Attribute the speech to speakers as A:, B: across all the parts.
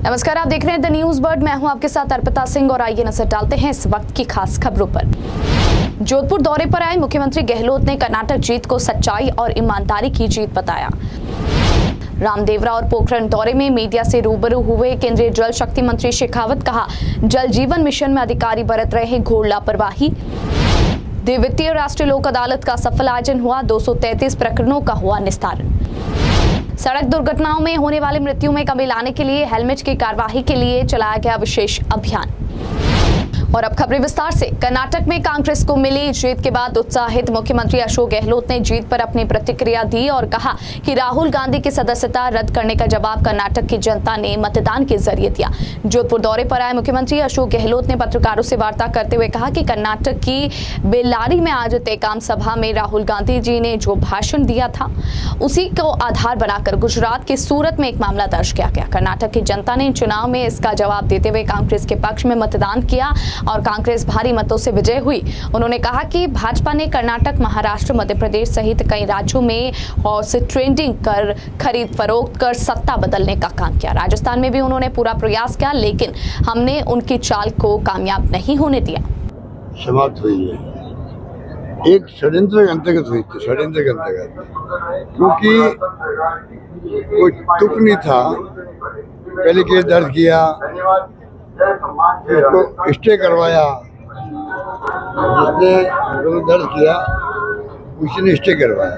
A: नमस्कार, आप देख रहे हैं द न्यूज बर्ड। मैं हूं आपके साथ अर्पिता सिंह और आइए नजर डालते हैं इस वक्त की खास खबरों पर। जोधपुर दौरे पर आए मुख्यमंत्री गहलोत ने कर्नाटक जीत को सच्चाई और ईमानदारी की जीत बताया। रामदेवरा और पोखरण दौरे में मीडिया से रूबरू हुए केंद्रीय जल शक्ति मंत्री शेखावत, कहा जल जीवन मिशन में अधिकारी बरत रहे हैं घोर लापरवाही। द्वितीय राष्ट्रीय लोक अदालत का सफल आयोजन हुआ, 233 प्रकरणों का हुआ निस्तारण। सड़क दुर्घटनाओं में होने वाली मृत्यु में कमी लाने के लिए हेलमेट की कार्यवाही के लिए चलाया गया विशेष अभियान। और अब खबरें विस्तार से। कर्नाटक में कांग्रेस को मिली जीत के बाद उत्साहित मुख्यमंत्री अशोक गहलोत ने जीत पर अपनी प्रतिक्रिया दी और कहा कि राहुल गांधी की सदस्यता रद्द करने का जवाब कर्नाटक की जनता ने मतदान के जरिए दिया। जोधपुर दौरे पर आए मुख्यमंत्री अशोक गहलोत ने पत्रकारों से वार्ता करते हुए कहा कि कर्नाटक की बेल्लारी में आज तेकाम सभा में राहुल गांधी जी ने जो भाषण दिया था उसी को आधार बनाकर गुजरात के सूरत में एक मामला दर्ज किया गया। कर्नाटक की जनता ने चुनाव में इसका जवाब देते हुए कांग्रेस के पक्ष में मतदान किया और कांग्रेस भारी मतों से विजय हुई। उन्होंने कहा कि भाजपा ने कर्नाटक, महाराष्ट्र, मध्य प्रदेश सहित कई राज्यों में हॉर्स ट्रेडिंग कर खरीद फरोख्त कर सत्ता बदलने का काम किया। राजस्थान में भी उन्होंने पूरा प्रयास किया, लेकिन हमने उनकी चाल को कामयाब नहीं होने दिया।
B: समाप्त हुई है, एक षड्यंत्र के अंतर्गत हुई थी, षड्यंत्र के अंतर्गत, क्योंकि कोई तुक नहीं था। पहले केस दर्ज किया, इसको स्टे करवाया, जिसने दर्ज किया उसी ने स्टे करवाया।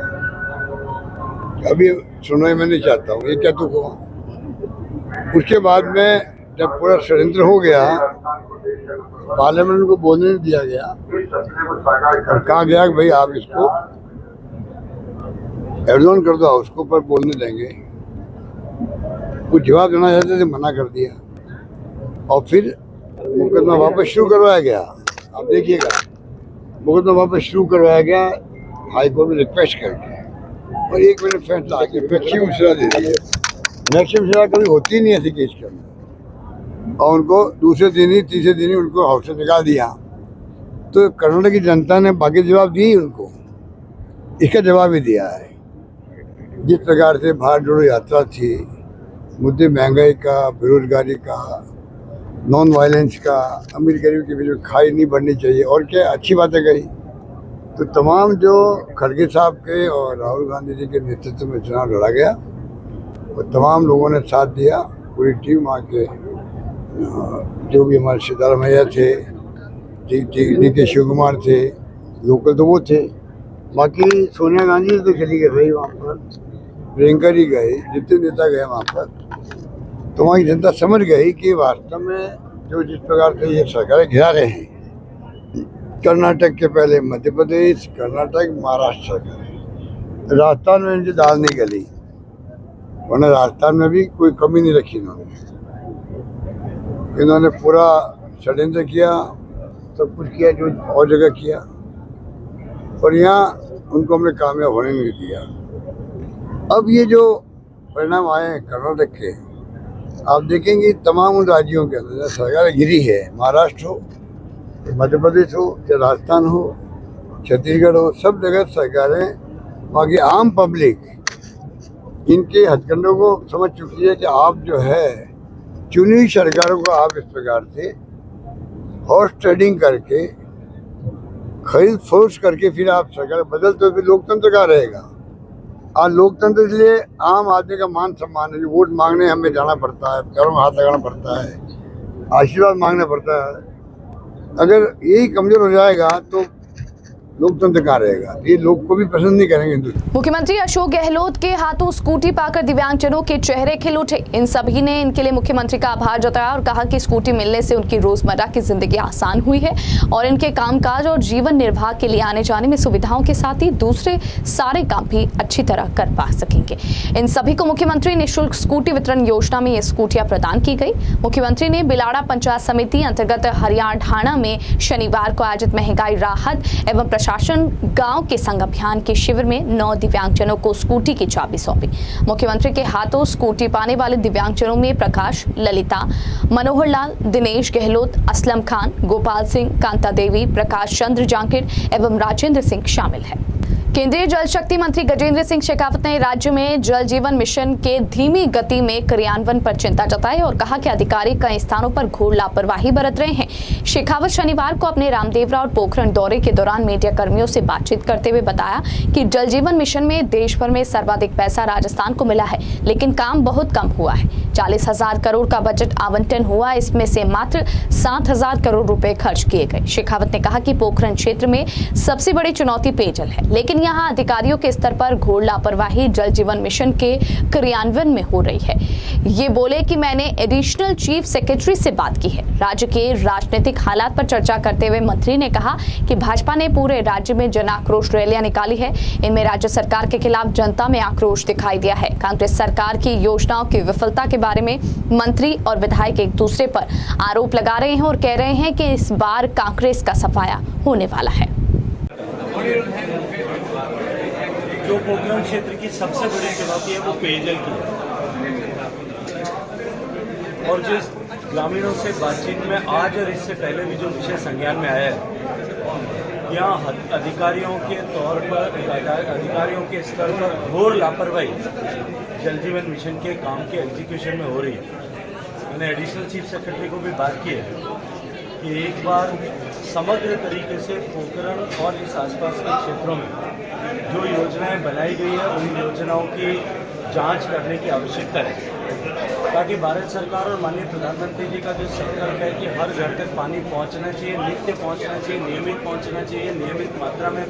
B: अभी सुनवाई मैं नहीं चाहता हूँ, ये क्या तुक हुआ। उसके बाद में जब पूरा षड्यंत्र हो गया, पार्लियामेंट को बोलने नहीं दिया गया और कहा गया कि भाई आप इसको एडजॉर्न कर दो, उसको पर बोलने देंगे। कुछ जवाब देना चाहते थे, मना कर दिया और फिर मुकदमा वापस शुरू करवाया गया। आप देखिएगा, मुकदमा वापस शुरू करवाया गया हाई कोर्ट में रिक्वेस्ट करके, और एक मिनट फैसला आके मैक्सिमम सजा दे दी है। मैक्सिमम सजा कभी होती नहीं ऐसे केस के अंदर, और उनको दूसरे दिन ही तीसरे दिन ही उनको हाउस से निकाल दिया। तो कर्नाटक की जनता ने बाकी जवाब दिए उनको, इसका जवाब भी दिया है। जिस प्रकार से भारत जोड़ो यात्रा थी, मुद्दे महंगाई का, बेरोजगारी का, नॉन वायलेंस का, अमीर गरीब के बीच में खाई नहीं बढ़नी चाहिए, और क्या अच्छी बातें कही। तो तमाम जो खड़गे साहब के और राहुल गांधी जी के नेतृत्व में चुनाव लड़ा गया, और तमाम लोगों ने साथ दिया। पूरी टीम आके, जो भी हमारे सिद्धारमैया थे, डी.के. शिव कुमार थे, लोकल तो वो थे, बाकी सोनिया गांधी तो चली गई भाई वहाँ पर, प्रियंका जी गए, जितने नेता गए वहाँ पर। तो वहाँ की जनता समझ गई कि वास्तव में जो जिस प्रकार से ये सरकारें गिरा रहे हैं, कर्नाटक के पहले मध्य प्रदेश, कर्नाटक, महाराष्ट्र सरकार, राजस्थान में इनकी दाल नहीं गली, वरना राजस्थान में भी कोई कमी नहीं रखी इन्होंने पूरा षड्यंत्र किया, सब कुछ किया जो और जगह किया, और यहाँ उनको हमने कामयाब होने नहीं दिया। अब ये जो परिणाम आए हैं कर्नाटक के, आप देखेंगे तमाम उन राज्यों के अंदर सरकार गिरी है, महाराष्ट्र हो, मध्य प्रदेश हो, या राजस्थान हो, छत्तीसगढ़ हो, सब जगह सरकारें, बाकी आम पब्लिक इनके हथकंडों को समझ चुकी है कि आप जो है चुनी हुई सरकारों को आप इस प्रकार से हॉर्स ट्रेडिंग करके, खरीद फरोख्त करके फिर आप सरकार बदलते हो, फिर लोकतंत्र का रहेगा। आज लोकतंत्र इसलिए आम आदमी का मान सम्मान है, जो वोट मांगने हमें जाना पड़ता है, पैरों में हाथ लगाना पड़ता है, आशीर्वाद मांगना पड़ता है। अगर यही कमजोर हो जाएगा तो लोकतंत्र कहाँ रहेगा। ये लोग को भी पसंद नहीं करेंगे।
A: मुख्यमंत्री अशोक गहलोत के हाथों स्कूटी पाकर दिव्यांगजनों के चेहरे खिल उठे। इन सभी ने इनके लिए मुख्यमंत्री का आभार जताया और कहा कि स्कूटी मिलने से उनकी रोजमर्रा की जिंदगी आसान हुई है और इनके कामकाज और जीवन निर्वाह के लिए आने जाने में सुविधाओं के साथ ही दूसरे सारे काम भी अच्छी तरह कर पा सकेंगे। इन सभी को मुख्यमंत्री निःशुल्क स्कूटी वितरण योजना में ये स्कूटियां प्रदान की गई। मुख्यमंत्री ने बिलाड़ा पंचायत समिति अंतर्गत हरियाणा ढाणा में शनिवार को आयोजित महंगाई राहत एवं शासन गांव के संग अभियान के शिविर में 9 दिव्यांगजनों को स्कूटी की चाबी सौंपी। मुख्यमंत्री के हाथों स्कूटी पाने वाले दिव्यांगजनों में प्रकाश, ललिता, मनोहर लाल, दिनेश गहलोत, असलम खान, गोपाल सिंह, कांता देवी, प्रकाश चंद्र जांगिड़ एवं राजेंद्र सिंह शामिल है। केंद्रीय जल शक्ति मंत्री गजेंद्र सिंह शेखावत ने राज्य में जल जीवन मिशन के धीमी गति में क्रियान्वयन पर चिंता जताई और कहा कि अधिकारी कई स्थानों पर घोर लापरवाही बरत रहे हैं। शेखावत शनिवार को अपने रामदेवरा और पोखरण दौरे के दौरान मीडिया कर्मियों से बातचीत करते हुए बताया कि जल जीवन मिशन में देश भर में सर्वाधिक पैसा राजस्थान को मिला है, लेकिन काम बहुत कम हुआ है। 40,000 करोड़ का बजट आवंटन हुआ, इसमें से मात्र 7,000 करोड़ रुपए खर्च किए गए। शेखावत ने कहा कि पोखरण क्षेत्र में सबसे बड़ी चुनौती पेयजल है, लेकिन यहाँ अधिकारियों के स्तर पर घोर लापरवाही जल जीवन मिशन के क्रियान्वयन में हो रही है। ये बोले कि मैंने एडिशनल चीफ सेक्रेटरी से बात की है। राज्य के राजनीतिक हालात पर चर्चा करते हुए मंत्री ने कहा कि भाजपा ने पूरे राज्य में जन आक्रोश रैलियां निकाली है। इनमें राज्य सरकार के खिलाफ जनता में आक्रोश दिखाई दिया है। कांग्रेस सरकार की योजनाओं की विफलता के बारे में मंत्री और विधायक एक दूसरे पर आरोप लगा रहे हैं और कह रहे हैं कि इस बार कांग्रेस का सफाया होने वाला है।
C: जो पोखरण क्षेत्र की सबसे बड़ी चुनौती है वो पेयजल की है, और जिस ग्रामीणों से बातचीत में आज और इससे पहले भी जो विषय संज्ञान में आया है, यहाँ अधिकारियों के तौर पर अधिकारियों के स्तर पर घोर लापरवाही जल जीवन मिशन के काम के एग्जीक्यूशन में हो रही है। मैंने एडिशनल चीफ सेक्रेटरी को भी बात की है कि एक बार समग्र तरीके से पोखरण और इस आसपास के क्षेत्रों में जो योजनाएं बनाई गई है उन योजनाओं की जांच करने की आवश्यकता है, ताकि भारत सरकार और माननीय प्रधानमंत्री जी का जो संकल्प है कि हर घर तक पानी पहुंचना चाहिए, नित्य पहुंचना चाहिए, नियमित पहुंचना चाहिए, नियमित मात्रा में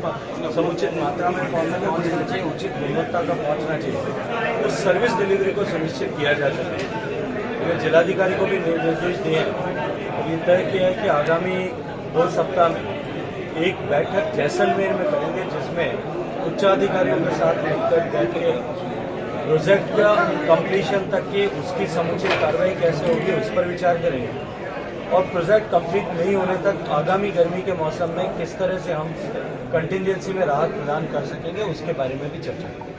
C: समुचित मात्रा में पहुंचना चाहिए, उचित गुणवत्ता का पहुंचना चाहिए, उस सर्विस डिलीवरी को सुनिश्चित किया जा सके। जिलाधिकारी को भी निर्देश दिए हैं। ये तय किया है कि आगामी 2 सप्ताह में एक बैठक जैसलमेर में करेंगे, जिसमें उच्चाधिकारियों के साथ मिलकर बैठ के प्रोजेक्ट का कंप्लीशन तक की उसकी समुचित कार्रवाई कैसे होगी उस पर विचार करेंगे, और प्रोजेक्ट कंप्लीट नहीं होने तक आगामी गर्मी के मौसम में किस तरह से हम कंटिजेंसी में राहत प्रदान कर सकेंगे उसके बारे में भी चर्चा करेंगे।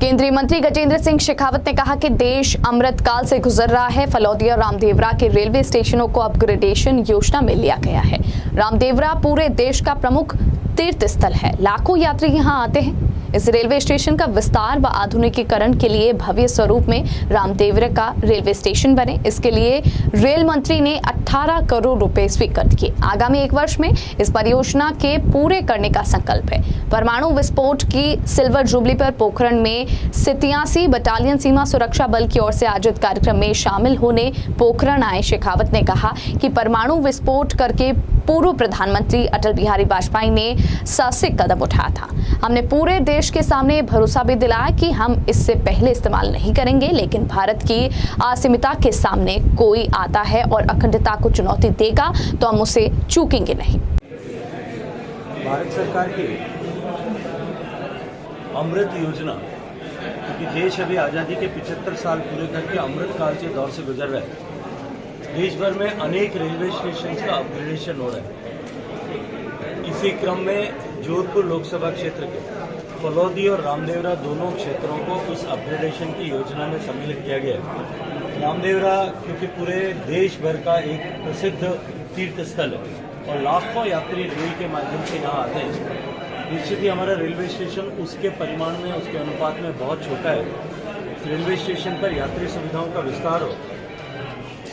A: केंद्रीय मंत्री गजेंद्र सिंह शेखावत ने कहा कि देश अमृत काल से गुजर रहा है। फलौदी और रामदेवरा के रेलवे स्टेशनों को अपग्रेडेशन योजना में लिया गया है। रामदेवरा पूरे देश का प्रमुख तीर्थ स्थल है, लाखों यात्री यहां आते हैं। इस रेलवे स्टेशन का विस्तार व आधुनिकीकरण के लिए भव्य स्वरूप में रामदेवरा का रेलवे स्टेशन बने, इसके लिए रेल मंत्री ने 18 करोड़ रुपए स्वीकृत किए। आगामी 1 वर्ष में इस परियोजना के पूरे करने का संकल्प है। परमाणु विस्फोट की सिल्वर जुबली पर पोखरण में 87 बटालियन सीमा सुरक्षा बल की ओर से आयोजित कार्यक्रम में शामिल होने पोखरण आए शेखावत ने कहा कि परमाणु विस्फोट करके पूर्व प्रधानमंत्री अटल बिहारी वाजपेयी ने साहसिक कदम उठाया था। हमने पूरे देश के सामने भरोसा भी दिलाया कि हम इससे पहले इस्तेमाल नहीं करेंगे, लेकिन भारत की असीमितता के सामने कोई आता है और अखंडता को चुनौती देगा तो हम उसे चूकेंगे नहीं।
C: भारत सरकार की अमृत योजना, क्योंकि देश अभी आज़ादी के 75 साल पूरे करके अमृत काल के दौर से गुजर रहा है। देश भर में अनेक रेलवे स्टेशन का अपग्रेडेशन हो रहा है। इसी क्रम में जोधपुर लोकसभा क्षेत्र के फलौदी और रामदेवरा दोनों क्षेत्रों को इस अपग्रेडेशन की योजना में सम्मिलित किया गया है। रामदेवरा क्योंकि पूरे देश भर का एक प्रसिद्ध तीर्थ स्थल है और लाखों यात्री रेल के माध्यम से यहाँ आते हैं। निश्चित ही हमारा रेलवे स्टेशन उसके परिमाण में, उसके अनुपात में बहुत छोटा है। रेलवे स्टेशन पर यात्री सुविधाओं का विस्तार हो,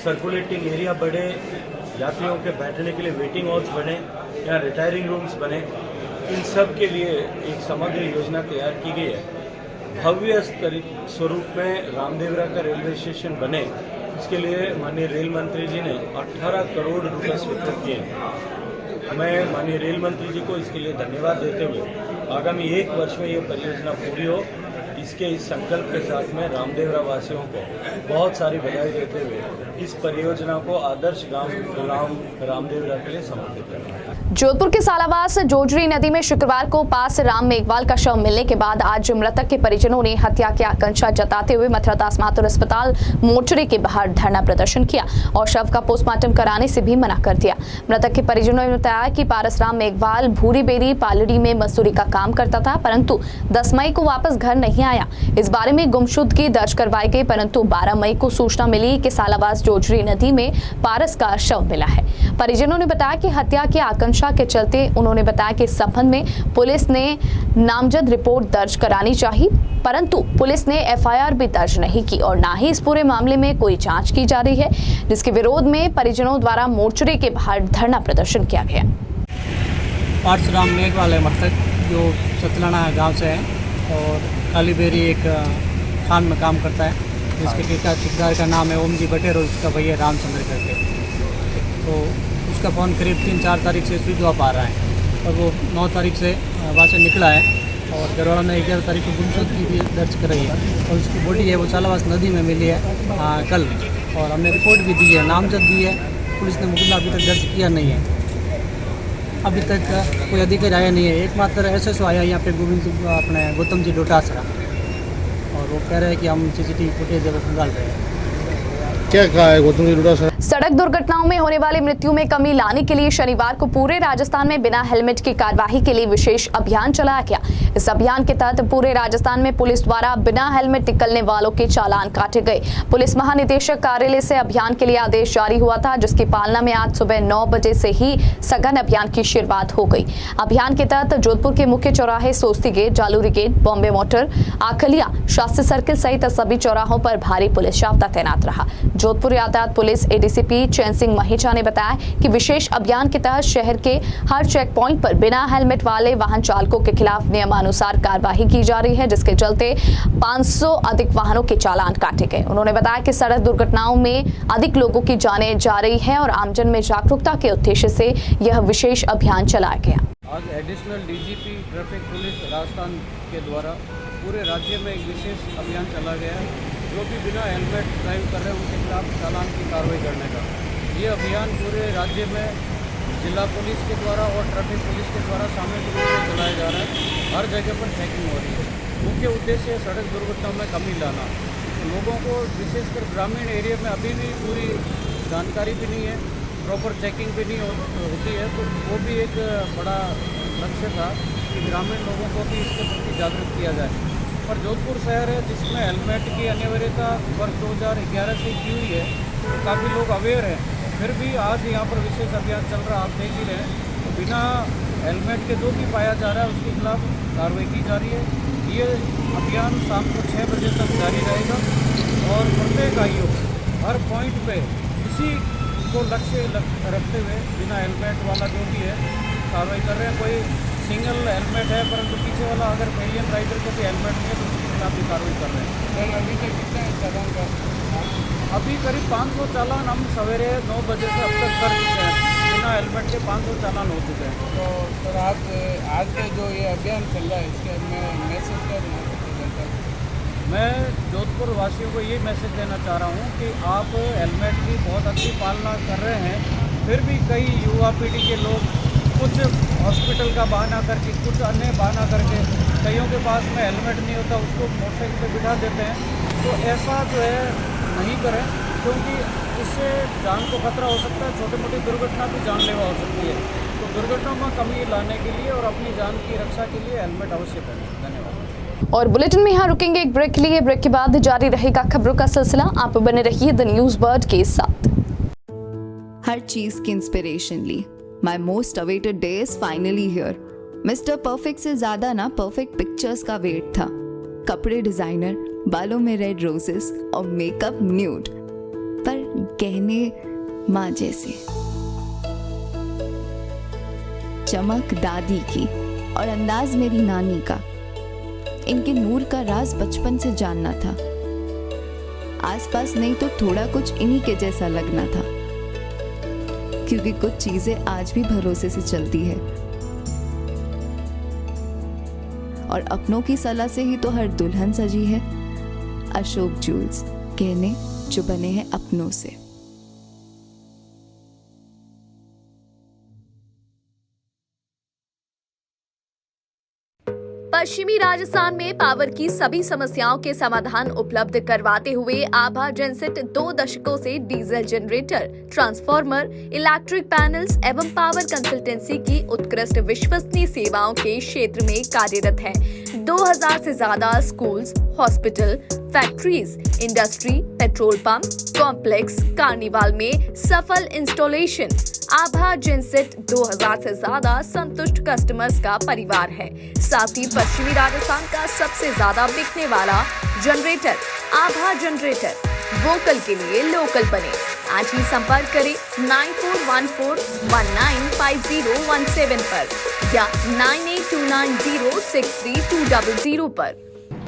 C: सर्कुलेटिंग एरिया बढ़े, यात्रियों के बैठने के लिए वेटिंग हॉल्स बने या रिटायरिंग रूम्स बने, इन सब के लिए एक समग्र योजना तैयार की गई है। भव्य स्वरूप में रामदेवरा का रेलवे स्टेशन बने, इसके लिए माननीय रेल मंत्री जी ने 18 करोड़ रुपए स्वीकृत किए हैं। मैं माननीय रेल मंत्री जी को इसके लिए धन्यवाद देते हुए आगामी 1 वर्ष में ये परियोजना पूरी हो, इसके इस संकल्प के साथ में रामदेवरा वासियों को बहुत सारी बधाई देते हुए इस परियोजना को आदर्श गांव रामदेवरा के लिए समर्पित करना है।
A: जोधपुर के सालावास जोजरी नदी में शुक्रवार को पास राम मेघवाल का शव मिलने के बाद आज मृतक के परिजनों ने हत्या की आशंका जताते हुए मथुरादास माथुर अस्पताल मोर्चरी के बाहर धरना प्रदर्शन किया और शव का पोस्टमार्टम कराने से भी मना कर दिया। मृतक के परिजनों ने बताया कि पारस राम मेघवाल भूरी बेरी पालड़ी में मजदूरी का काम करता था, परंतु 10 मई को वापस घर नहीं आया। इस बारे में गुमशुदगी दर्ज करवाई गई, परंतु 12 मई को सूचना मिली कि सालाबाज जोजरी नदी में पारस का शव मिला है। परिजनों ने बताया कि हत्या की आशंका के चलते उन्होंने बताया कि इस संबंध में पुलिस ने नामजद रिपोर्ट दर्ज करानी चाहिए, परंतु पुलिस ने एफआईआर भी दर्ज नहीं की और ना ही इस पूरे मामले में कोई जांच की जा रही है, जिसके विरोध में परिजनों द्वारा मोर्चरी के बाहर धरना प्रदर्शन किया गया।
D: पारसराम मेघवाल है मृतक, जो सतलाना गांव से है और कालीबेरी एक खान में काम करता है, जिसके ठेकेदार का नाम है ओम जी बटेर और उसका भैया रामचंद्र करके। तो उसका फ़ोन करीब 3-4 तारीख से स्विच ऑफ आ रहा है और वो 9 तारीख से वहाँ से निकला है और घरवालों ने 11 तारीख को गुमशुदगी भी दर्ज कराई है और उसकी बॉडी है वो सालाबाज नदी में मिली है कल, और हमने रिपोर्ट भी दी है, नामजद दी है। पुलिस ने मुकदमा अभी तक दर्ज किया नहीं है, अभी तक कोई अधिकारी आया नहीं है। एकमात्र एसएसओ आया यहाँ पे अपने गौतम जी डोटासरा, और वो कह रहे हैं कि हम सीसीटीवी फुटेज निकाल रहे हैं।
E: क्या कहा है गौतम जी डोटासरा?
A: सड़क दुर्घटनाओं में होने वाली मृत्यु में कमी लाने के लिए शनिवार को पूरे राजस्थान में बिना हेलमेट की कार्यवाही के लिए विशेष अभियान चलाया गया। इस अभियान के तहत पूरे राजस्थान में पुलिस द्वारा बिना हेलमेट निकलने वालों के चालान काटे गए। पुलिस महानिदेशक कार्यालय से अभियान के लिए आदेश जारी हुआ था, जिसकी पालना में आज सुबह 9 बजे से ही सघन अभियान की शुरुआत हो गई। अभियान के तहत जोधपुर के मुख्य चौराहे सोस्ती gate, Jalori gate, Bombay motor, Akhaliya, Shastri circle सहित सभी चौराहों पर भारी पुलिस जाब्ता तैनात रहा। जोधपुर यातायात पुलिस एडीसीपी चैन सिंह महिचा ने बताया कि विशेष अभियान के तहत शहर के हर चेक पॉइंट पर बिना हेलमेट वाले वाहन चालकों के खिलाफ नियमानुसार कार्रवाई की जा रही है, जिसके चलते 500 अधिक वाहनों के चालान काटे गए। उन्होंने बताया कि सड़क दुर्घटनाओं में अधिक लोगों की जानें जा रही है और आमजन में जागरूकता के उद्देश्य से यह विशेष अभियान चलाया गया।
D: आज additional DGP traffic police Rajasthan के द्वारा पूरे राज्य में एक विशेष अभियान चला गया है, जो भी बिना हेलमेट ड्राइव कर रहे हैं उनके खिलाफ चालान की कार्रवाई करने का। ये अभियान पूरे राज्य में जिला पुलिस के द्वारा और ट्रैफिक पुलिस के द्वारा सामूहिक रूप से चलाया जा रहा है। हर जगह पर चेकिंग हो रही है। मुख्य उद्देश्य है सड़क दुर्घटनाओं में कमी लाना। लोगों को विशेषकर ग्रामीण एरिया में अभी भी पूरी जानकारी भी नहीं है, प्रॉपर चेकिंग भी नहीं होती है, तो वो भी एक बड़ा लक्ष्य था कि ग्रामीण लोगों को भी इसके प्रति जागरूक किया जाए। पर जोधपुर शहर है जिसमें हेलमेट की अनिवार्यता वर्ष 2011 से की हुई है, तो काफ़ी लोग अवेयर हैं, फिर भी आज यहाँ पर विशेष अभियान चल रहा, आप देख ही रहे हैं। तो बिना हेलमेट के जो भी पाया जा रहा है उसके खिलाफ कार्रवाई की जा रही है। ये अभियान शाम को 6 बजे तक जारी रहेगा और प्रत्येक आयोग हर पॉइंट पे इसी को लक्ष्य रखते हुए बिना हेलमेट वाला जो भी है कार्रवाई कर रहे हैं। कोई सिंगल हेलमेट है परंतु पीछे वाला अगर पेलियन राइडर को भी हेलमेट नहीं है तो उसके खिलाफ भी कार्रवाई कर रहे हैं। सर अभी तक कितना चालान का? अभी करीब 500 चालान हम सवेरे 9 बजे से अब तक कर चुके हैं। बिना हेलमेट के 500 चालान हो चुके हैं।
E: तो सर आज के जो ये अभियान चल रहा है इसके मैं मैसेज क्या देना चाहता हूँ?
D: मैं जोधपुर वासियों को ये मैसेज देना चाह रहा हूँ कि आप हेलमेट की बहुत अच्छी पालना कर रहे हैं, फिर भी कई युवा पीढ़ी के लोग कुछ हॉस्पिटल का बहाना करके, कुछ अन्य बहाना करके, कईयों के पास में हेलमेट नहीं होता उसको मोटरसाइकिल पे बिठा देते हैं। तो ऐसा जो है नहीं करें, क्योंकि इससे जान को खतरा हो सकता है, छोटी मोटी दुर्घटना भी जानलेवा हो सकती है। तो दुर्घटनाओं में कमी लाने के लिए और अपनी जान की रक्षा के लिए हेलमेट अवश्य पहनें। धन्यवाद।
A: और बुलेटिन में यहाँ रुकेंगे एक ब्रेक के लिए। ब्रेक के बाद जारी रहेगा खबरों का सिलसिला। आप बने रहिए द न्यूज बर्ड के साथ।
F: हर चीज की इंस्पिरेशन ली। My most awaited day is finally here. Mister perfect से ज्यादा ना परफेक्ट पिक्चर्स का वेट था। कपड़े डिजाइनर, बालों में रेड रोजेस और मेकअप न्यूड, पर गहने माँ जैसे। चमक दादी की और अंदाज मेरी नानी का। इनके नूर का राज बचपन से जानना था। आसपास नहीं तो थोड़ा कुछ इन्हीं के जैसा लगना था, क्योंकि कुछ चीजें आज भी भरोसे से चलती है और अपनों की सलाह से ही तो हर दुल्हन सजी है। अशोक ज्वेल्स, गहने जो बने हैं अपनों से।
A: पश्चिमी राजस्थान में पावर की सभी समस्याओं के समाधान उपलब्ध करवाते हुए आभा जेनसेट 2 दशकों से diesel generator, transformer, electric panels एवं पावर कंसल्टेंसी की उत्कृष्ट विश्वसनीय सेवाओं के क्षेत्र में कार्यरत है। 2000 से ज्यादा schools, hospital, factories, industry, petrol pump, complex, carnival में सफल इंस्टॉलेशन। आभा जिनसेट 2000 से ज्यादा संतुष्ट कस्टमर्स का परिवार है। साथ ही पश्चिमी राजस्थान का सबसे ज्यादा बिकने वाला जनरेटर आभा जनरेटर। वोकल के लिए लोकल बने। आज ही संपर्क करें 9414195017 पर या 9829063200 पर।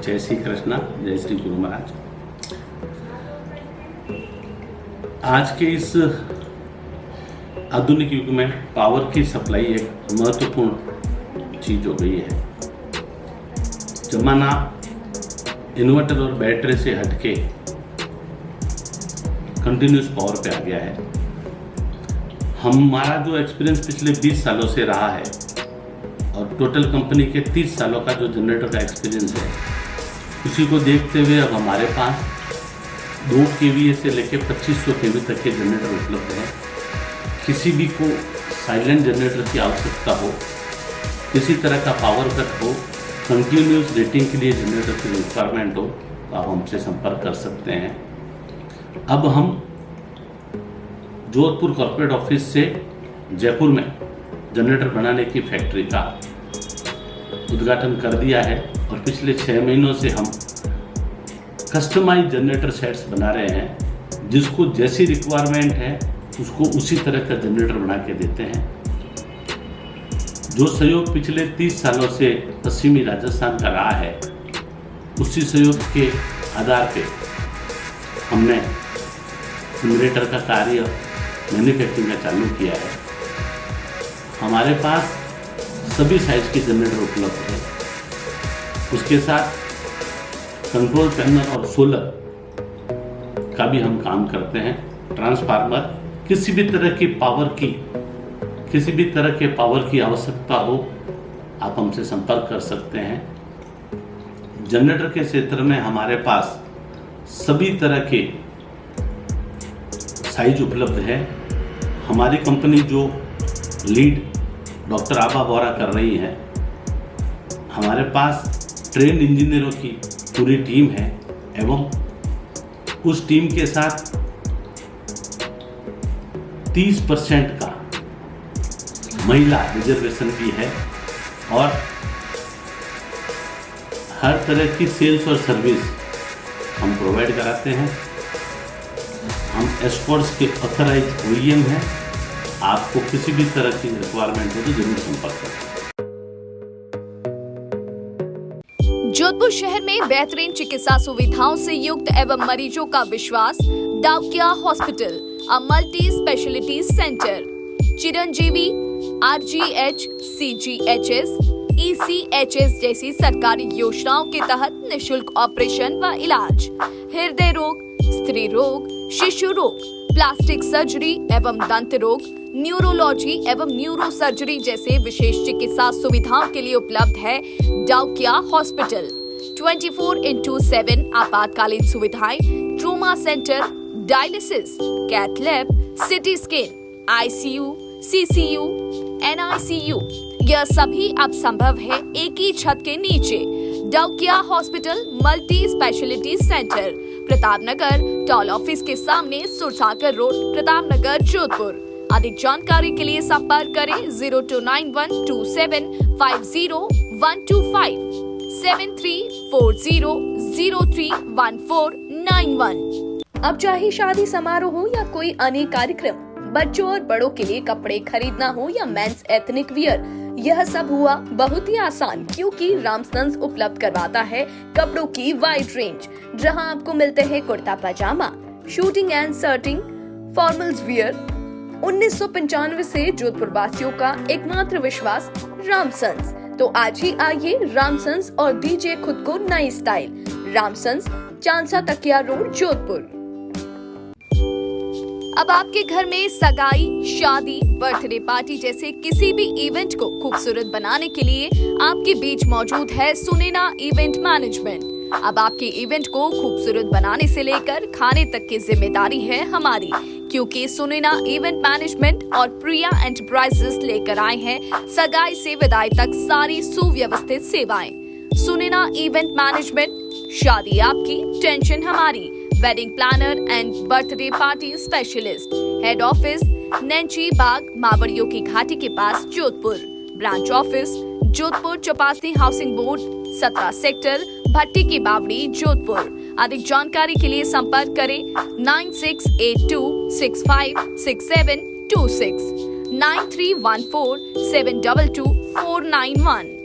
G: जय श्री कृष्णा, जय श्री गुरु महाराज। आज के इस आधुनिक युग में पावर की सप्लाई एक महत्वपूर्ण चीज हो गई है। जमाना इन्वर्टर और बैटरी से हटके कंटिन्यूस पावर पे आ गया है। हमारा जो एक्सपीरियंस पिछले 20 सालों से रहा है और टोटल कंपनी के 30 सालों का जो जनरेटर का एक्सपीरियंस है, उसी को देखते हुए अब हमारे पास 2 kVA से लेकर 2500 kV तक के जनरेटर उपलब्ध हैं। किसी भी को साइलेंट जनरेटर की आवश्यकता हो, किसी तरह का पावर कट हो, कंटिन्यूस रेटिंग के लिए जनरेटर की रिक्वायरमेंट हो, तो आप हमसे संपर्क कर सकते हैं। अब हम जोधपुर कॉर्पोरेट ऑफिस से जयपुर में जनरेटर बनाने की फैक्ट्री का उद्घाटन कर दिया है और पिछले 6 महीनों से हम कस्टमाइज जनरेटर सेट्स बना रहे हैं। जिसको जैसी रिक्वायरमेंट है उसको उसी तरह का जनरेटर बना के देते हैं। जो सहयोग पिछले 30 सालों से पश्चिमी राजस्थान का रहा है, उसी सहयोग के आधार पे हमने जनरेटर का कार्य मैन्युफैक्चरिंग का चालू किया है। हमारे पास सभी साइज के जनरेटर उपलब्ध है। उसके साथ कंट्रोल पैनल और सोलर का भी हम काम करते हैं। ट्रांसफार्मर, किसी भी तरह के पावर की आवश्यकता हो, आप हमसे संपर्क कर सकते हैं। जनरेटर के क्षेत्र में हमारे पास सभी तरह के साइज उपलब्ध है। हमारी कंपनी जो लीड डॉक्टर आभा बोरा कर रही है, हमारे पास ट्रेन इंजीनियरों की पूरी टीम है एवं उस टीम के साथ 30% का महिला रिजर्वेशन भी है और हर तरह की सेल्स और सर्विस हम प्रोवाइड कराते हैं। हम एस्कॉर्ट्स के ऑथराइज OEM हैं। आपको किसी भी तरह की रिक्वायरमेंट हो तो जरूर संपर्क करें।
A: जोधपुर शहर में बेहतरीन चिकित्सा सुविधाओं से युक्त एवं मरीजों का विश्वास Daukiya hospital, a multi speciality centre. Chiranjeevi, RGH, CGHS, ECHS जैसी सरकारी योजनाओं के तहत निशुल्क ऑपरेशन व इलाज, हृदय रोग, स्त्री रोग, शिशु रोग, प्लास्टिक सर्जरी एवं दंत रोग, न्यूरोलॉजी एवं न्यूरो सर्जरी जैसे विशेष चिकित्सा सुविधाओं के लिए उपलब्ध है डाउकिया हॉस्पिटल। 24/7 आपातकालीन सुविधाएं, trauma centre, dialysis, cath lab, CT scan, ICU, CCU, NICU, यह सभी अब संभव है एक ही छत के नीचे। Daukiya hospital multi speciality centre, Pratapnagar toll office के सामने, सुरसागर रोड, प्रतापनगर, जोधपुर। अधिक जानकारी के लिए संपर्क करें 02912750 7340031491। अब चाहे शादी समारोह हो या कोई अन्य कार्यक्रम, बच्चों और बड़ों के लिए कपड़े खरीदना हो या मेंस एथनिक वियर, यह सब हुआ बहुत ही आसान, क्योंकि रामसन्स उपलब्ध करवाता है कपड़ों की वाइड रेंज, जहां आपको मिलते हैं kurta pyjama, suiting and shirting, formals wear. 1995 से जोधपुर वासियों का एकमात्र विश्वास रामसन्स। तो आज ही आइए रामसन्स और दीजिए खुद को नई स्टाइल। रामसन्स, चांसा तकिया रोड, जोधपुर। अब आपके घर में सगाई, शादी, बर्थडे पार्टी जैसे किसी भी इवेंट को खूबसूरत बनाने के लिए आपके बीच मौजूद है सुनैना इवेंट मैनेजमेंट। अब आपके इवेंट को खूबसूरत बनाने से लेकर खाने तक की जिम्मेदारी है हमारी, क्योंकि सुनैना इवेंट मैनेजमेंट और प्रिया एंटरप्राइजेस लेकर आए हैं सगाई से विदाई तक सारी सुव्यवस्थित सेवाएं। सुनेना इवेंट मैनेजमेंट, शादी आपकी टेंशन हमारी, wedding planner and birthday party specialist. Head office Nainchi Bagh मावड़ियों की घाटी के पास Jodhpur. Branch office Jodhpur Chopasni housing board 17 sector भट्टी की बावड़ी जोधपुर। अधिक जानकारी के लिए संपर्क करें 9682656726 9314722491।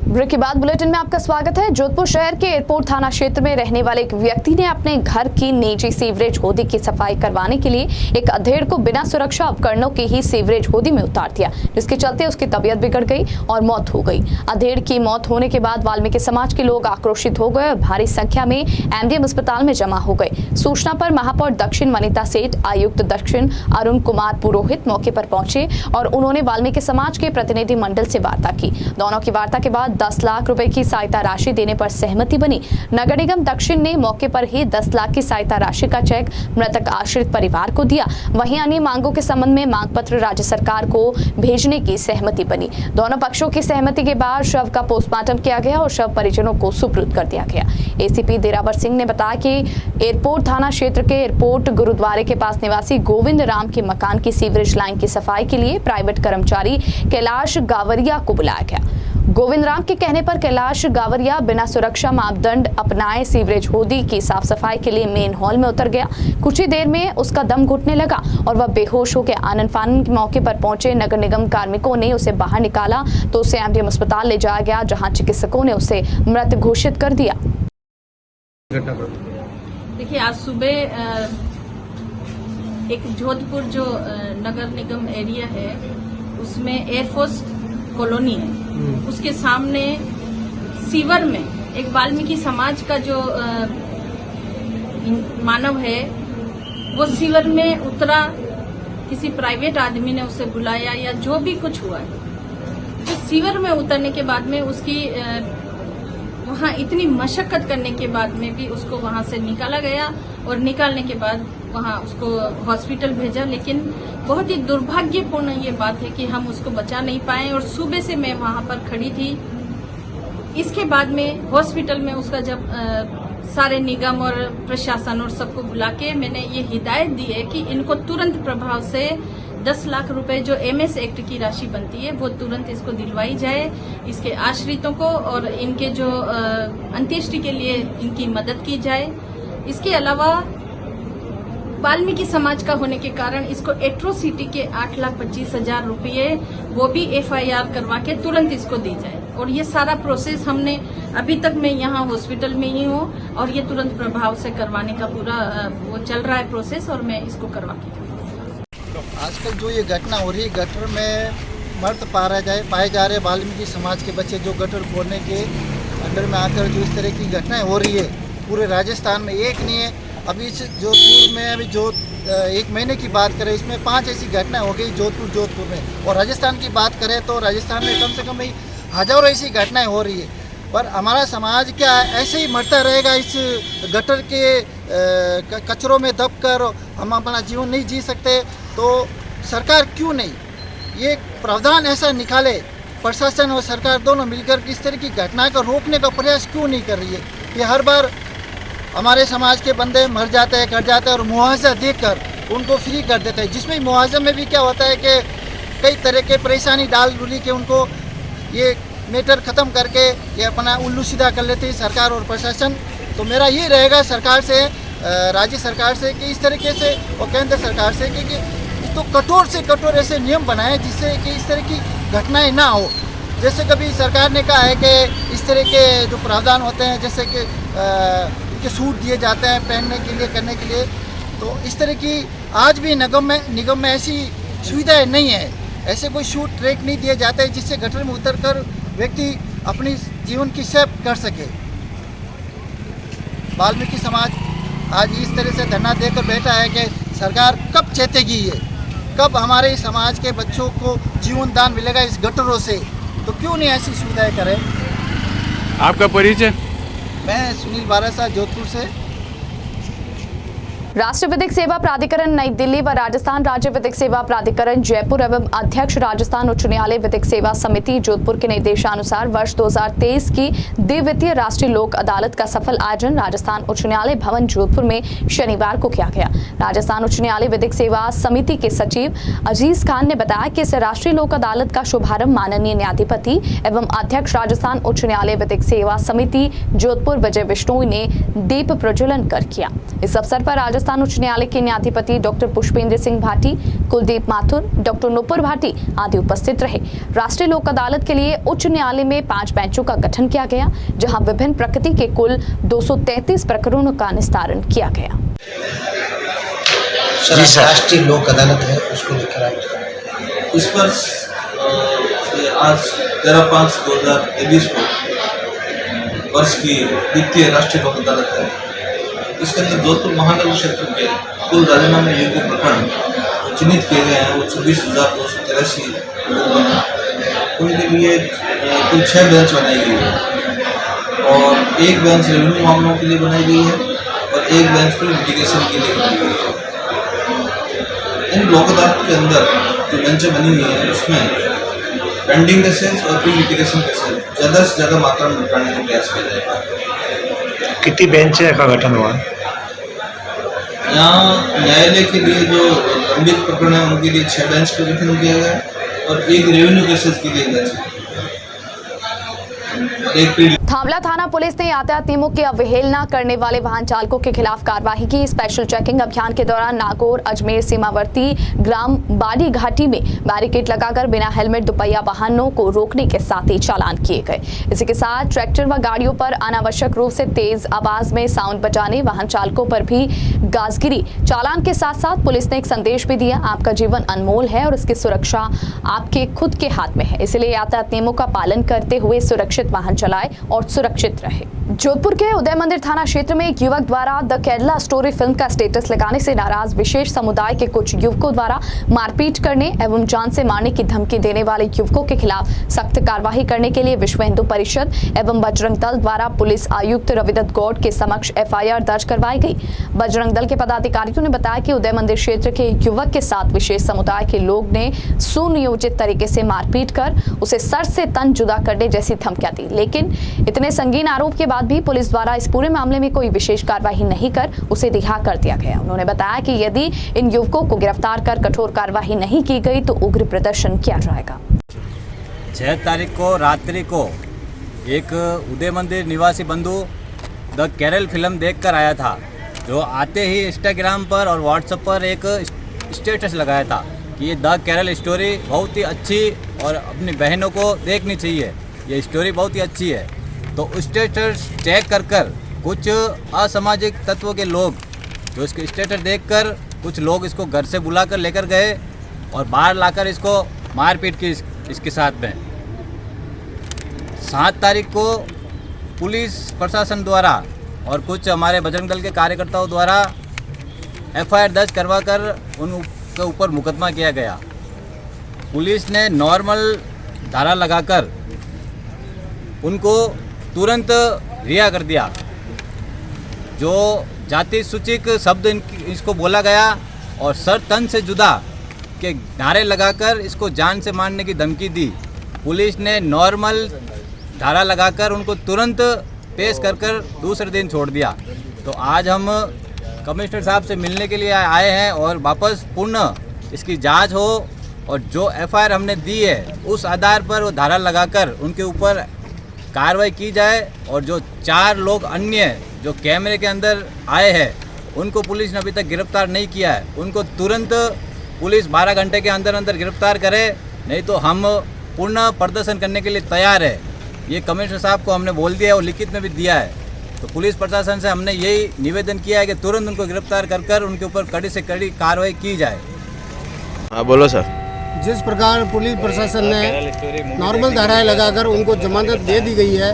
A: ब्रेक के बाद बुलेटिन में आपका स्वागत है। जोधपुर शहर के एयरपोर्ट थाना क्षेत्र में रहने वाले एक व्यक्ति ने अपने घर की निजी सीवरेज होदी की सफाई करवाने के लिए एक अधेड़ को बिना सुरक्षा उपकरणों के ही सीवरेज होदी में उतार दिया, जिसके चलते उसकी तबीयत बिगड़ गई और मौत हो गई। अधेड़ की मौत होने के बाद वाल्मीकि समाज के लोग आक्रोशित हो गए और भारी संख्या में एमडीएम अस्पताल में जमा हो गए। सूचना पर महापौर दक्षिण वनिता सेठ, आयुक्त दक्षिण अरुण कुमार पुरोहित मौके पर पहुंचे और उन्होंने वाल्मीकि समाज के प्रतिनिधि मंडल से वार्ता की। दोनों की वार्ता के बाद 10 लाख रुपए की सहायता राशि देने पर सहमति बनी। नगर निगम दक्षिण ने मौके पर ही 10 लाख की सहायता राशि का चेक मृतक आश्रित परिवार को दिया। वहीं अन्य मांगों के संबंध में मांग पत्र राज्य सरकार को भेजने की सहमति बनी। दोनों पक्षों की सहमति के बाद शव का पोस्टमार्टम किया गया और शव परिजनों को सुपुर्द कर दिया गया। एसीपी देरावर सिंह ने बताया कि एयरपोर्ट थाना क्षेत्र के एयरपोर्ट गुरुद्वारे के पास निवासी गोविंद राम के मकान की सीवरेज लाइन की सफाई के लिए प्राइवेट कर्मचारी कैलाश गावरिया को बुलाया गया। गोविंद राम के कहने पर कैलाश गावरिया बिना सुरक्षा मापदंड अपनाए सीवरेज होदी की साफ सफाई के लिए मेन हॉल में उतर गया। कुछ ही देर में उसका दम घुटने लगा और वह बेहोश हो गया। आनंद फानन के मौके पर पहुंचे नगर निगम कार्मिकों ने उसे बाहर निकाला तो उसे एमडीएम अस्पताल ले जाया गया, जहां चिकित्सकों ने उसे मृत घोषित कर दिया।
H: देखिए, आज सुबह एक जोधपुर जो नगर निगम एरिया है उसमें एयरफोर्स कॉलोनी है, उसके सामने सीवर में एक वाल्मीकि समाज का जो मानव है वो सीवर में उतरा। किसी प्राइवेट आदमी ने उसे बुलाया या जो भी कुछ हुआ है, तो सीवर में उतरने के बाद में उसकी वहाँ इतनी मशक्कत करने के बाद में भी उसको वहाँ से निकाला गया और निकालने के बाद वहाँ उसको हॉस्पिटल भेजा। लेकिन बहुत ही दुर्भाग्यपूर्ण ये बात है कि हम उसको बचा नहीं पाए और सुबह से मैं वहाँ पर खड़ी थी। इसके बाद में हॉस्पिटल में उसका जब सारे निगम और प्रशासन और सबको बुला के मैंने ये हिदायत दी है कि इनको तुरंत प्रभाव से 10 लाख रुपए जो एमएस एक्ट की राशि बनती है वो तुरंत इसको दिलवाई जाए, इसके आश्रितों को, और इनके जो अंत्येष्टि के लिए इनकी मदद की जाए। इसके अलावा वाल्मीकि समाज का होने के कारण इसको एट्रोसिटी के 8,25,000 रुपये वो भी एफआईआर करवा के तुरंत इसको दी जाए। और ये सारा प्रोसेस हमने अभी तक मैं यहाँ हॉस्पिटल में ही हूँ और ये तुरंत प्रभाव से करवाने का पूरा वो चल रहा है प्रोसेस और मैं इसको करवा के।
I: आजकल जो ये घटना हो रही है, गटर में मर्द पाए जा रहे वाल्मीकि समाज के बच्चे जो गटर खोलने के अंडर में आकर जो इस तरह की घटनाएं हो रही है पूरे राजस्थान में एक नहीं है। अभी इस जोधपुर में अभी जो 1 महीने की बात करें इसमें 5 ऐसी घटनाएं हो गई जोधपुर में। और राजस्थान की बात करें तो राजस्थान में कम से कम हजारों ऐसी घटनाएं हो रही है। पर हमारा समाज क्या ऐसे ही मरता रहेगा इस गटर के कचरों में दबकर हम अपना जीवन नहीं जी सकते? तो सरकार क्यों नहीं ये प्रावधान ऐसा निकाले, प्रशासन और सरकार दोनों मिलकर इस तरह की घटना को रोकने का प्रयास क्यों नहीं कर रही है? ये हर बार हमारे समाज के बंदे मर जाते हैं, कट जाते हैं और मुआवजा देकर उनको फ्री कर देते हैं, जिसमें मुआवजे में भी क्या होता है कि कई तरह के परेशानी डाल डुली के उनको ये मैटर ख़त्म करके ये अपना उल्लू सीधा कर लेते हैं सरकार और प्रशासन। तो मेरा ये रहेगा सरकार से, राज्य सरकार से कि इस तरीके से और केंद्र सरकार से कि तो कठोर से कठोर ऐसे नियम बनाएं जिससे कि इस तरह की घटनाएं ना हो। जैसे कभी सरकार ने कहा है कि इस तरह के जो प्रावधान होते हैं जैसे कि उनके सूट दिए जाते हैं पहनने के लिए करने के लिए, तो इस तरह की आज भी निगम में ऐसी सुविधाएं नहीं है, ऐसे कोई शूट ट्रैक नहीं दिए जाते हैं जिससे गटर में उतरकर व्यक्ति अपनी जीवन की सेव कर सके। वाल्मीकि समाज आज इस तरह से धरना देकर बैठा है कि सरकार कब चेतेगी, ये कब हमारे समाज के बच्चों को जीवन दान मिलेगा इस गटरों से, तो क्यों नहीं ऐसी सुविधाएं करें।
E: आपका परिचय?
I: मैं सुनील बारासा जोधपुर से।
A: राष्ट्रीय विधिक सेवा प्राधिकरण नई दिल्ली व राजस्थान राज्य विधिक सेवा प्राधिकरण जयपुर एवं अध्यक्ष राजस्थान उच्च न्यायालय विधिक सेवा समिति जोधपुर के निर्देशानुसार वर्ष 2023 की द्वितीय राष्ट्रीय लोक अदालत का सफल आयोजन राजस्थान उच्च न्यायालय भवन जोधपुर में शनिवार को किया गया। राजस्थान उच्च न्यायालय विधिक सेवा समिति के सचिव अजीज खान ने बताया कि इस राष्ट्रीय लोक अदालत का शुभारंभ माननीय न्यायाधिपति एवं अध्यक्ष राजस्थान उच्च न्यायालय विधिक सेवा समिति जोधपुर विजय बिश्नोई ने दीप प्रज्वलन कर किया। इस अवसर पर राजस्थान उच्च न्यायालय के न्यायाधिपति डॉक्टर पुष्पेंद्र सिंह भाटी, कुलदीप माथुर, डॉक्टर नुपुर भाटी आदि उपस्थित रहे। राष्ट्रीय लोक अदालत के लिए उच्च न्यायालय में 5 बेंचों का गठन किया गया, जहां विभिन्न प्रकृति के कुल 233 प्रकरणों का निस्तारण किया गया।
I: राष्ट्रीय लोक अदालत है, उसको लेकर आप
J: इस वर्ष आज 13/5/2023 को वर्ष की द्वितीय राष्ट्रीय लोक अदालत है। इसके अंदर जोधपुर महानगर क्षेत्र के कुल राजीनामे योग्य प्रकरण चिन्हित किए गए हैं, वो 26,283 लोग हैं। उनके लिए कुल 6 बेंच बनाई गई है और 1 बेंच रेवेन्यू मामलों के लिए बनाई गई है और 1 बेंच पर लिटिगेशन के लिए बनाई गई है। इन लोक अदालत के अंदर जो बेंचें बनी हुई हैं उसमें पेंडिंग केसेस और प्री लिटिगेशन केसेस ज़्यादा से ज़्यादा मात्रा में निपटाने का प्रयास किया जाएगा।
K: कितनी बेंच का गठन हुआ?
J: यहाँ न्यायालय के लिए जो लंबित प्रकरण है उनके लिए 6 बेंच का गठन किया गया है और 1 रेवेन्यू केसेस के लिए बेंच और 1
A: थांवला थाना पुलिस ने यातायात नियमों की अवहेलना करने वाले वाहन चालकों के खिलाफ कार्रवाई की। स्पेशल चेकिंग अभियान के दौरान नागौर अजमेर सीमावर्ती ग्राम बाड़ी घाटी में बैरिकेड लगाकर बिना हेलमेट दुपहिया वाहनों को रोकने के साथ ही चालान किए गए। इसी के साथ ट्रैक्टर व गाड़ियों पर अनावश्यक रूप से तेज आवाज में साउंड बजाने वाहन चालकों पर भी गाजगिरी। चालान के साथ साथ पुलिस ने एक संदेश भी दिया, आपका जीवन अनमोल है और इसकी सुरक्षा आपके खुद के हाथ में है, इसलिए यातायात नियमों का पालन करते हुए सुरक्षित वाहन चलाएं और सुरक्षित रहे। जोधपुर के उदय मंदिर थाना क्षेत्र में एक युवक द्वारा द केरला स्टोरी फिल्म का स्टेटस लगाने से नाराज विशेष समुदाय के कुछ युवकों द्वारा मारपीट करने एवं जान से मारने की धमकी देने वाले युवकों के खिलाफ सख्त कार्रवाई करने के लिए विश्व हिंदू परिषद एवं बजरंग दल द्वारा पुलिस आयुक्त रविदत्त गौड़ के समक्ष FIR दर्ज करवाई गई। बजरंग दल के पदाधिकारियों ने बताया कि उदय मंदिर क्षेत्र के एक युवक के साथ विशेष समुदाय के लोग ने सुनियोजित तरीके से मारपीट कर उसे सर से तन जुदा करने जैसी धमकियां दी, लेकिन इतने संगीन आरोप के बाद भी पुलिस द्वारा इस पूरे मामले में कोई विशेष कार्रवाई नहीं कर उसे रिहा कर दिया गया। उन्होंने बताया कि यदि इन युवकों को गिरफ्तार कर कठोर कार्रवाई नहीं की गई तो उग्र प्रदर्शन किया जाएगा।
L: 6 तारीख को रात्रि को एक उदय मंदिर निवासी बंधु द केरल फिल्म देखकर आया था, जो आते ही इंस्टाग्राम पर और व्हाट्सएप पर एक स्टेटस लगाया था कि ये द केरल स्टोरी बहुत ही अच्छी और अपनी बहनों को देखनी चाहिए, ये स्टोरी बहुत ही अच्छी है। तो स्टेटस चेक कर कुछ असामाजिक तत्वों के लोग जो इसके स्टेटस देखकर कुछ लोग इसको घर से बुलाकर लेकर गए और बाहर लाकर इसको मारपीट की इसके साथ में। 7 तारीख को पुलिस प्रशासन द्वारा और कुछ हमारे बजरंग दल के कार्यकर्ताओं द्वारा FIR दर्ज करवाकर उनके ऊपर मुकदमा किया गया। पुलिस ने नॉर्मल धारा लगाकर उनको तुरंत रिहा कर दिया। जो जाति सूचक शब्द इसको बोला गया और सर तन से जुदा के नारे लगाकर इसको जान से मारने की धमकी दी, पुलिस ने नॉर्मल धारा लगाकर उनको तुरंत पेश कर दूसरे दिन छोड़ दिया। तो आज हम कमिश्नर साहब से मिलने के लिए आए हैं और वापस पूर्ण इसकी जांच हो और जो FIR हमने दी है उस आधार पर वो धारा लगाकर उनके ऊपर कार्रवाई की जाए और जो 4 लोग अन्य जो कैमरे के अंदर आए हैं उनको पुलिस ने अभी तक गिरफ्तार नहीं किया है, उनको तुरंत पुलिस 12 घंटे के अंदर गिरफ्तार करे, नहीं तो हम पूर्ण प्रदर्शन करने के लिए तैयार है। ये कमिश्नर साहब को हमने बोल दिया है और लिखित में भी दिया है। तो पुलिस प्रशासन से हमने यही निवेदन किया है कि तुरंत उनको गिरफ्तार कर उनके ऊपर कड़ी से कड़ी कार्रवाई की जाए।
K: हाँ बोलो सर।
M: जिस प्रकार पुलिस प्रशासन ने नॉर्मल धाराएं लगाकर उनको जमानत दे दी गई है,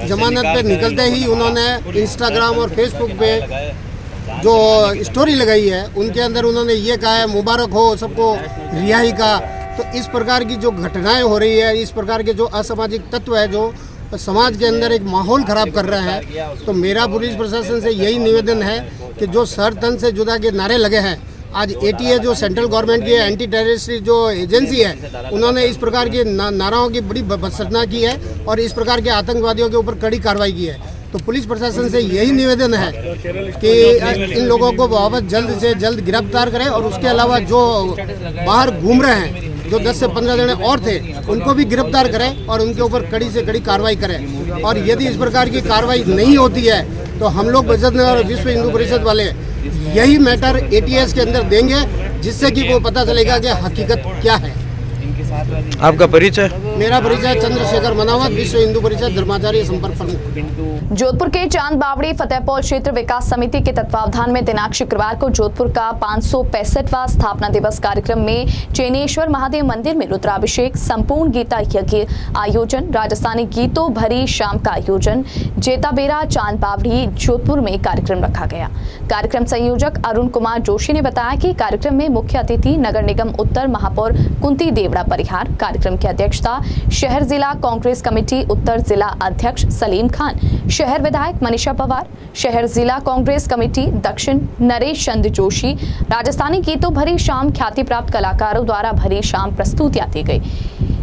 M: जमानत पे निकलते ही उन्होंने इंस्टाग्राम और फेसबुक पे जो स्टोरी लगाई है उनके अंदर उन्होंने ये कहा है मुबारक हो सबको रिहाई का। तो इस प्रकार की जो घटनाएं हो रही है, इस प्रकार के जो असामाजिक तत्व है जो समाज के अंदर एक माहौल खराब कर रहे हैं, तो मेरा पुलिस प्रशासन से यही निवेदन है कि जो सर तन से जुदा के नारे लगे हैं, आज एटीए जो सेंट्रल गवर्नमेंट की एंटी टेररिस्ट जो एजेंसी है, उन्होंने इस प्रकार के नाराओं की बड़ी भर्त्सना की है और इस प्रकार के आतंकवादियों के ऊपर कड़ी कार्रवाई की है। तो पुलिस प्रशासन से यही निवेदन है कि इन लोगों को वापस जल्द से जल्द गिरफ्तार करें और उसके अलावा जो बाहर घूम रहे हैं, जो 10 से 15 जने और थे, उनको भी गिरफ्तार करें और उनके ऊपर कड़ी से कड़ी कार्रवाई करें। और यदि इस प्रकार की कार्रवाई नहीं होती है तो हम लोग बजरंग दल और विश्व हिंदू परिषद वाले यही मैटर एटीएस के अंदर देंगे, जिससे कि वो पता चलेगा कि हकीकत क्या है।
K: आपका परिचय?
M: मेरा परिचय चंद्रशेखर मनावत, विश्व हिंदू परिषद धर्माचार्य संपर्क प्रमुख।
A: जोधपुर के चांद बावड़ी फतेहपुर क्षेत्र विकास समिति के तत्वावधान में दिनांक शुक्रवार को जोधपुर का 565वां स्थापना दिवस कार्यक्रम में चेनेश्वर महादेव मंदिर में रुद्राभिषेक, संपूर्ण गीता यज्ञ आयोजन, राजस्थानी गीतों भरी शाम का आयोजन जेताबेरा चांद बावड़ी जोधपुर में कार्यक्रम रखा गया। कार्यक्रम संयोजक अरुण कुमार जोशी ने बताया कि कार्यक्रम में मुख्य अतिथि नगर निगम उत्तर महापौर कुंती देवड़ा परिहार, कार्यक्रम की अध्यक्षता शहर जिला कांग्रेस कमेटी उत्तर जिला अध्यक्ष सलीम खान, शहर विधायक मनीषा पवार, शहर जिला कांग्रेस कमेटी दक्षिण नरेश चंद जोशी, राजस्थानी गीतों भरी शाम ख्याति प्राप्त कलाकारों द्वारा भरी शाम प्रस्तुतियां दी गई।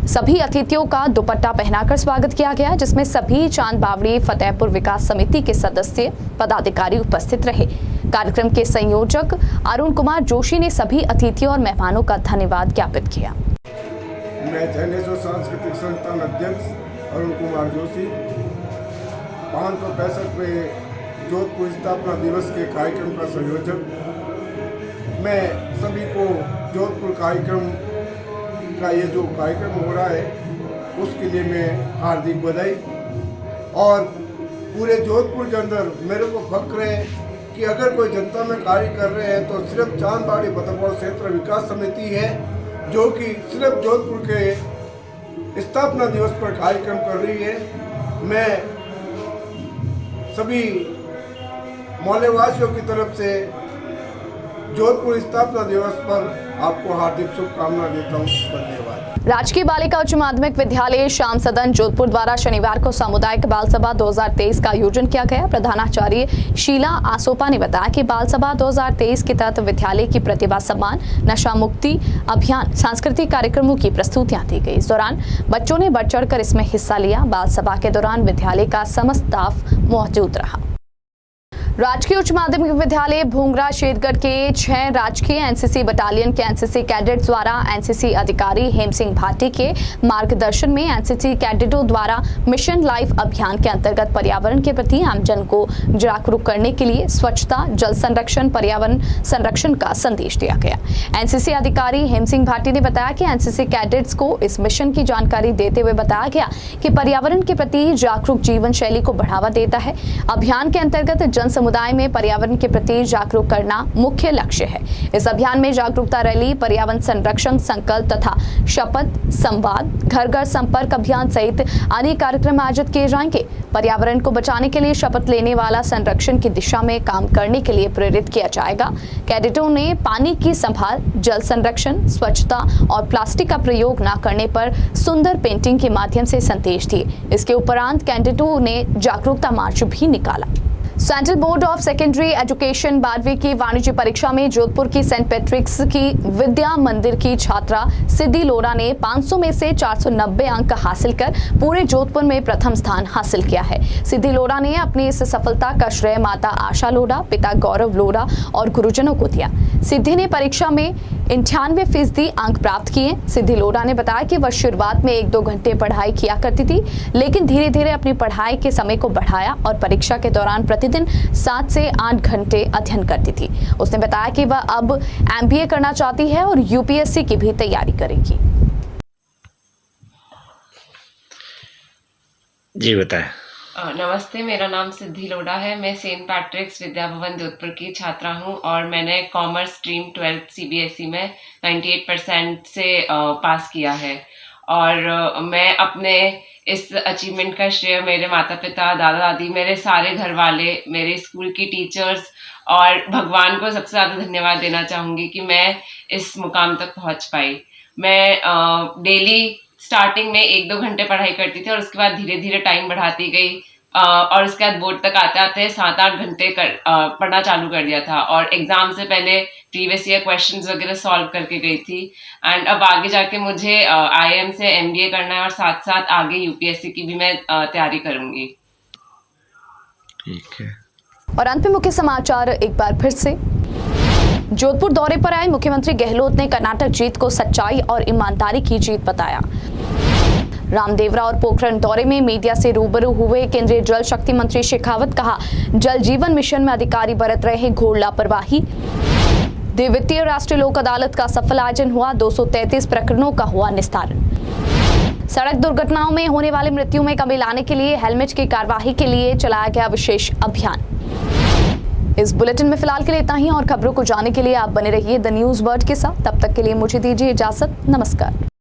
A: सभी अतिथियों का दुपट्टा पहनाकर स्वागत किया गया, जिसमें सभी चांद बावड़ी फतेहपुर विकास समिति के सदस्य पदाधिकारी उपस्थित रहे। कार्यक्रम के संयोजक अरुण कुमार जोशी ने सभी अतिथियों और मेहमानों का धन्यवाद ज्ञापित किया।
N: मैं जैनेश्वर सांस्कृतिक संस्थान अध्यक्ष अरुण कुमार जोशी 565वें जोधपुर स्थापना दिवस के कार्यक्रम का संयोजक। मैं सभी को जोधपुर कार्यक्रम का ये जो कार्यक्रम हो रहा है उसके लिए मैं हार्दिक बधाई। और पूरे जोधपुर के अंदर मेरे को फक्र है कि अगर कोई जनता में कार्य कर रहे हैं तो सिर्फ चांद बावड़ी फतेहपुर क्षेत्र विकास समिति है, जो कि सिर्फ जोधपुर के स्थापना दिवस पर कार्यक्रम कर रही है। मैं सभी मोहल्लेवासियों की तरफ से जोधपुर स्थापना दिवस पर आपको हार्दिक शुभकामना देता हूँ। धन्यवाद।
A: राजकीय बालिका उच्च माध्यमिक विद्यालय श्याम सदन जोधपुर द्वारा शनिवार को सामुदायिक बाल सभा 2023 का आयोजन किया गया। प्रधानाचार्य शीला आसोपा ने बताया कि बाल सभा 2023 के तहत विद्यालय की प्रतिभा सम्मान, नशा मुक्ति अभियान, सांस्कृतिक कार्यक्रमों की प्रस्तुतियां दी गई। इस दौरान बच्चों ने बढ़ चढ़कर इसमें हिस्सा लिया। बाल सभा के दौरान विद्यालय का समस्त स्टाफ मौजूद रहा। राजकीय उच्च माध्यमिक विद्यालय भूंगरा शेरगढ़ के 6 राजकीय एनसीसी बटालियन के एनसीसी कैडेट्स द्वारा एनसीसी अधिकारी हेम सिंह भाटी के मार्गदर्शन में एनसीसी कैडेटों द्वारा मिशन लाइफ अभियान के अंतर्गत पर्यावरण के प्रति आमजन को जागरूक करने के लिए स्वच्छता, जल संरक्षण, पर्यावरण संरक्षण का संदेश दिया गया। एनसीसी अधिकारी हेम सिंह भाटी ने बताया कि एनसीसी कैडेट्स को इस मिशन की जानकारी देते हुए बताया गया कि पर्यावरण के प्रति जागरूक जीवन शैली को बढ़ावा देता है। अभियान के अंतर्गत जन समुदाय में पर्यावरण के प्रति जागरूक करना मुख्य लक्ष्य है। इस अभियान में जागरूकता रैली, पर्यावरण संरक्षण संकल्प तथा शपथ, संवाद, घर घर संपर्क अभियान सहित अनेक कार्यक्रम आयोजित किए जाएंगे। पर्यावरण को बचाने के लिए शपथ लेने वाला संरक्षण की दिशा में काम करने के लिए प्रेरित किया जाएगा। कैडेटों ने पानी की संभाल, जल संरक्षण, स्वच्छता और प्लास्टिक का प्रयोग न करने पर सुंदर पेंटिंग के माध्यम से संदेश दिए। इसके उपरांत कैडेटों ने जागरूकता मार्च भी निकाला। Central board of secondary education 12वीं की वाणिज्य परीक्षा में जोधपुर की सेंट पैट्रिक्स की विद्या मंदिर की छात्रा सिद्धि लोढ़ा ने 500 में से 490 अंक हासिल कर पूरे जोधपुर में प्रथम स्थान हासिल किया है। सिद्धि लोढ़ा ने अपनी इस सफलता का श्रेय माता आशा लोढ़ा, पिता गौरव लोढ़ा और गुरुजनों को दिया। सिद्धि ने परीक्षा में 98% अंक प्राप्त किए। सिद्धि लोढ़ा ने बताया कि वह शुरुआत में 1-2 घंटे पढ़ाई किया करती थी, लेकिन धीरे धीरे अपनी पढ़ाई के समय को बढ़ाया और परीक्षा के दौरान प्रतिदिन 7 से 8 घंटे अध्ययन करती थी। उसने बताया कि वह अब MBA करना चाहती है और UPSC की भी तैयारी करेगी।
K: जी बताएं।
O: नमस्ते, मेरा नाम सिद्धि लोढ़ा है। मैं सेंट पैट्रिक्स विद्या भवन जोधपुर की छात्रा हूं और मैंने कॉमर्स स्ट्रीम 12th CBSE में 98% से पास किया है। और मैं अपने इस अचीवमेंट का श्रेय मेरे माता पिता, दादा दादी, मेरे सारे घर वाले, मेरे स्कूल की टीचर्स और भगवान को सबसे ज़्यादा धन्यवाद देना चाहूँगी कि मैं इस मुकाम तक पहुँच पाई। मैं डेली स्टार्टिंग में 1-2 घंटे पढ़ाई करती थी और उसके बाद धीरे धीरे टाइम बढ़ाती गई। और उसके बाद बोर्ड तक आते आते 7-8 घंटे पढ़ना चालू कर दिया था और एग्जाम से पहले प्रीवियस ईयर क्वेश्चंस वगैरह सॉल्व करके गई थी। एंड अब आगे जाके मुझे IIM से MBA करना है और साथ साथ आगे UPSC की भी मैं तैयारी करूंगी।
K: ठीक है।
A: और अंत में मुख्य समाचार एक बार फिर से। जोधपुर दौरे पर आए मुख्यमंत्री गहलोत ने कर्नाटक जीत को सच्चाई और ईमानदारी की जीत बताया। रामदेवरा और पोखरण दौरे में मीडिया से रूबरू हुए केंद्रीय जल शक्ति मंत्री शेखावत, कहा जल जीवन मिशन में अधिकारी बरत रहे घोर लापरवाही। द्वितीय राष्ट्रीय लोक अदालत का सफल आयोजन हुआ, 233 प्रकरणों का हुआ निस्तारण। सड़क दुर्घटनाओं में होने वाली मृत्यु में कमी लाने के लिए हेलमेट की कार्यवाही के लिए चलाया गया विशेष अभियान। इस बुलेटिन में फिलहाल के लिए इतना ही और खबरों को जानने के लिए आप बने रहिए द न्यूज वर्ड के साथ। तब तक के लिए मुझे दीजिए इजाजत। नमस्कार।